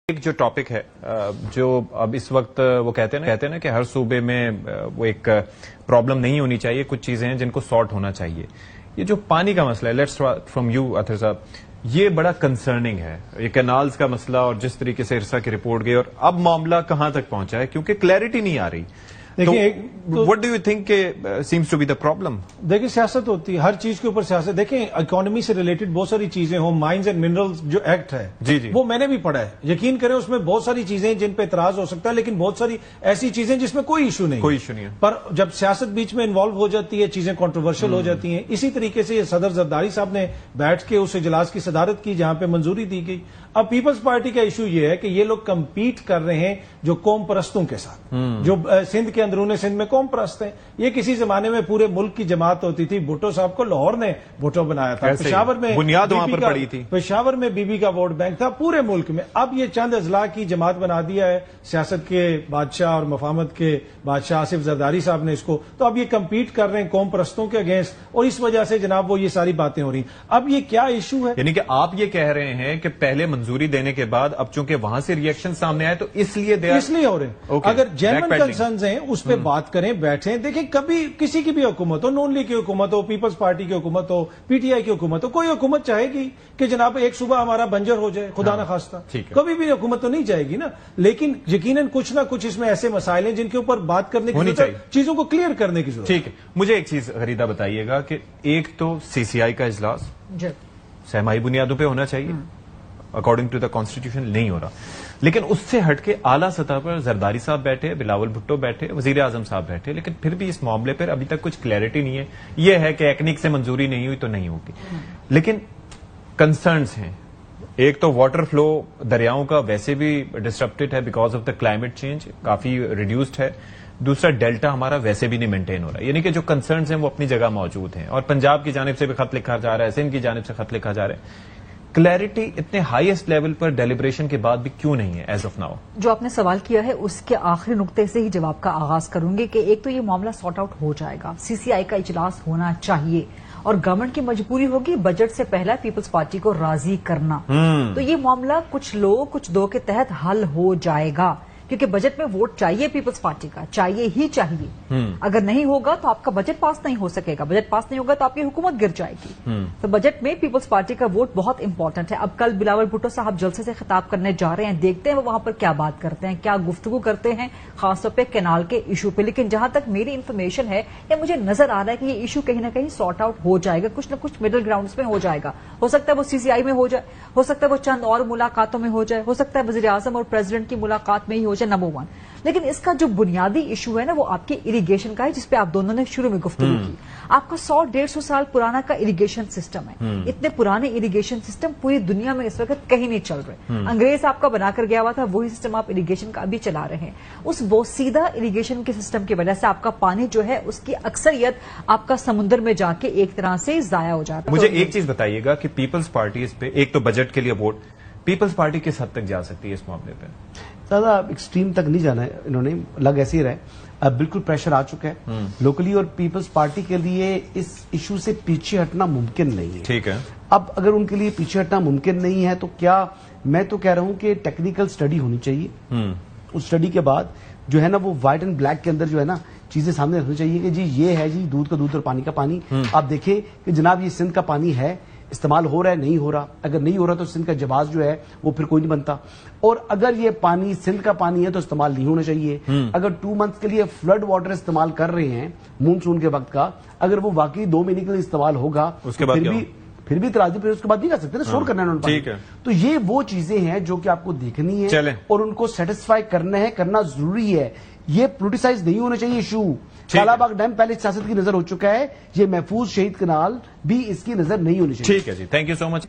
ایک جو ٹاپک ہے جو اب اس وقت وہ کہتے ہیں نا کہ ہر صوبے میں وہ ایک پرابلم نہیں ہونی چاہیے، کچھ چیزیں ہیں جن کو سارٹ ہونا چاہیے. یہ جو پانی کا مسئلہ ہے، لیٹس فرام یو اطہر صاحب، یہ بڑا کنسرننگ ہے. یہ کینالز کا مسئلہ اور جس طریقے سے ارسا کی رپورٹ گئی، اور اب معاملہ کہاں تک پہنچا ہے کیونکہ کلیئرٹی نہیں آ رہی. What do you think seems to be the problem? دیکھیں سیاست ہوتی ہے، ہر چیز کے اوپر سیاست. دیکھیں اکانومی سے ریلیٹڈ بہت ساری چیزیں ہوں، مائنز اینڈ منرلز جو ایکٹ ہے جی وہ میں نے بھی پڑھا ہے. یقین کریں اس میں بہت ساری چیزیں جن پہ اعتراض ہو سکتا ہے، لیکن بہت ساری ایسی چیزیں جس میں کوئی ایشو نہیں ہے. پر جب سیاست بیچ میں انوالو ہو جاتی ہے، چیزیں کنٹروورشل ہو جاتی ہیں. اسی طریقے سے یہ صدر زرداری صاحب نے بیٹھ کے اس اجلاس کی صدارت کی جہاں پہ منظوری دی گئی. اب پیپلز پارٹی کا ایشو یہ ہے کہ یہ لوگ کمپیٹ کر رہے ہیں جو قوم پرستوں کے ساتھ، جو سندھ کے اندرون سندھ میں قوم پرست ہیں. یہ کسی زمانے میں پورے ملک کی جماعت ہوتی تھی. بھٹو صاحب کو لاہور نے بھٹو بنایا تھا، پشاور میں بنیاد وہاں پر پڑی تھی، پشاور میں بی بی کا ووٹ بینک تھا پورے ملک میں. اب یہ چند اضلاع کی جماعت بنا دیا ہے سیاست کے بادشاہ اور مفاہمت کے بادشاہ آصف زرداری صاحب نے اس کو. تو اب یہ کمپیٹ کر رہے ہیں قوم پرستوں کے اگینسٹ، اور اس وجہ سے جناب وہ یہ ساری باتیں ہو رہی ہیں. اب یہ کیا ایشو ہے؟ یعنی کہ آپ یہ کہہ رہے ہیں کہ پہلے منظوری دینے کے بعد اب چونکہ وہاں سے ریئیکشن سامنے آئے تو اس لیے ہو رہے ہیں. اگر جینوئن کنسرنز ہیں اس پہ بات کریں، بیٹھیں. دیکھیں کبھی کسی کی بھی حکومت ہو، نون لیگ کی حکومت ہو، پیپلز پارٹی کی حکومت ہو، پی ٹی آئی کی حکومت ہو، کوئی حکومت چاہے گی کہ جناب ایک صوبہ ہمارا بنجر ہو جائے، خدا نہ خواستہ. کبھی بھی حکومت تو نہیں چاہے گی نا. لیکن یقیناً کچھ نہ کچھ اس میں ایسے مسائل ہیں جن کے اوپر بات کرنے کی ضرورت ہے، چیزوں کو کلیئر کرنے کی ضرورت ہے. ٹھیک ہے، مجھے ایک چیز غریدہ بتائیے گا کہ ایک تو سی سی آئی کا اجلاس سہمائی بنیادوں پہ ہونا چاہیے، اکارڈنگ ٹو دا کانسٹیٹیوشن نہیں ہو رہا. لیکن اس سے ہٹ کے اعلیٰ سطح پر زرداری صاحب بیٹھے، بلاول بھٹو بیٹھے، وزیر اعظم صاحب بیٹھے، لیکن پھر بھی اس معاملے پر ابھی تک کچھ کلیئرٹی نہیں ہے. یہ ہے کہ ایکنک سے منظوری نہیں ہوئی تو نہیں ہوگی، لیکن کنسرنز ہیں. ایک تو واٹر فلو دریاؤں کا ویسے بھی ڈسٹرپٹڈ ہے because of the climate change, coffee reduced ہے. دوسرا ڈیلٹا ہمارا ویسے بھی نہیں مینٹین ہو رہا ہے. یعنی کہ جو کنسرنز ہیں وہ اپنی جگہ موجود ہیں، اور پنجاب کی جانب سے بھی خط لکھا جا رہا ہے، سندھ کی جانب سے خط لکھا جا رہا ہے. کلیئرٹی اتنے ہائیسٹ لیول پر ڈیلیبریشن کے بعد بھی کیوں نہیں ہے ایز آف ناؤ؟ جو آپ نے سوال کیا ہے اس کے آخری نقطے سے ہی جواب کا آغاز کروں گی کہ ایک تو یہ معاملہ سارٹ آؤٹ ہو جائے گا، سی سی آئی کا اجلاس ہونا چاہیے، اور گورنمنٹ کی مجبوری ہوگی بجٹ سے پہلا پیپلز پارٹی کو راضی کرنا. تو یہ معاملہ کچھ لو کچھ دو کے تحت حل ہو جائے گا، کیونکہ بجٹ میں ووٹ چاہیے پیپلز پارٹی کا، چاہیے ہی چاہیے. اگر نہیں ہوگا تو آپ کا بجٹ پاس نہیں ہو سکے گا، بجٹ پاس نہیں ہوگا تو آپ کی حکومت گر جائے گی. تو بجٹ میں پیپلز پارٹی کا ووٹ بہت امپورٹنٹ ہے. اب کل بلاول بھٹو صاحب جلسے سے خطاب کرنے جا رہے ہیں، دیکھتے ہیں وہ وہاں پر کیا بات کرتے ہیں، کیا گفتگو کرتے ہیں خاص طور پہ کینال کے ایشو پہ. لیکن جہاں تک میری انفارمیشن ہے یا مجھے نظر آ رہا ہے کہ یہ ایشو کہیں نہ کہیں سارٹ آؤٹ ہو جائے گا، کچھ نہ کچھ مڈل گراؤنڈز میں ہو جائے گا. ہو سکتا ہے وہ سی سی آئی میں ہو جائے، ہو سکتا ہے وہ چند اور ملاقاتوں میں ہو جائے، ہو سکتا ہے وزیر اعظم اور پریزیڈنٹ کی ملاقات میں ہی ہو جائے، نمبر 1. لیکن اس کا جو بنیادی ایشو ہے نا وہ آپ کے اریگیشن کا ہے، جس پہ آپ دونوں نے شروع میں گفتگو کی. آپ کا 100-150 سال پرانا کا اریگیشن سسٹم ہے. اتنے پرانے اریگیشن سسٹم پوری دنیا میں اس وقت کہیں نہیں چل رہے. انگریز آپ کا بنا کر گیا ہوا تھا، وہی سسٹم آپ اریگیشن کا ابھی چلا رہے ہیں. اس بوسیدہ اریگیشن کے سسٹم کی وجہ سے آپ کا پانی جو ہے اس کی اکثریت آپ کا سمندر میں جا کے ایک طرح سے ضائع ہو جاتا ہے. مجھے ایک چیز بتائیے گا کہ پیپلز پارٹی اس پہ، ایک تو بجٹ کے لیے ووٹ، پیپلز پارٹی کس حد تک جا سکتی ہے اس معاملے پہ؟ زیادہ ایکسٹریم تک نہیں جانا ہے، انہوں نے لگ ایسے ہی رہے. اب بالکل پریشر آ چکا ہے لوکلی، اور پیپلز پارٹی کے لیے اس ایشو سے پیچھے ہٹنا ممکن نہیں ہے. ٹھیک ہے، اب اگر ان کے لیے پیچھے ہٹنا ممکن نہیں ہے تو کیا، میں تو کہہ رہا ہوں کہ ٹیکنیکل سٹڈی ہونی چاہیے. اس سٹڈی کے بعد جو ہے نا وہ وائٹ اینڈ بلیک کے اندر جو ہے نا چیزیں سامنے رکھنی چاہیے کہ جی یہ ہے جی دودھ کا دودھ اور پانی کا پانی. آپ دیکھیں کہ جناب یہ سندھ کا پانی ہے، استعمال ہو رہا ہے نہیں ہو رہا. اگر نہیں ہو رہا تو سندھ کا جواز جو ہے وہ پھر کوئی نہیں بنتا. اور اگر یہ پانی سندھ کا پانی ہے تو استعمال نہیں ہونا چاہیے. اگر 2 منتھ کے لیے فلڈ واٹر استعمال کر رہے ہیں مونسون کے وقت کا، اگر وہ واقعی 2 مہینے کے لیے استعمال ہوگا پھر بھی تراجی پھر اس کے بعد نہیں کر سکتے نا، اسٹور کرنا ہے انہوں نے. تو یہ وہ چیزیں ہیں جو کہ آپ کو دیکھنی ہے اور ان کو سیٹسفائی کرنا ہے، کرنا ضروری ہے. یہ پولیٹیسائز نہیں ہونا چاہیے ایشو. کالا باغ ڈیم پہلے سیاست کی نظر ہو چکا ہے، یہ محفوظ شہید کنال بھی اس کی نظر نہیں ہونی چاہیے. ٹھیک ہے جی، تھینک یو سو مچ.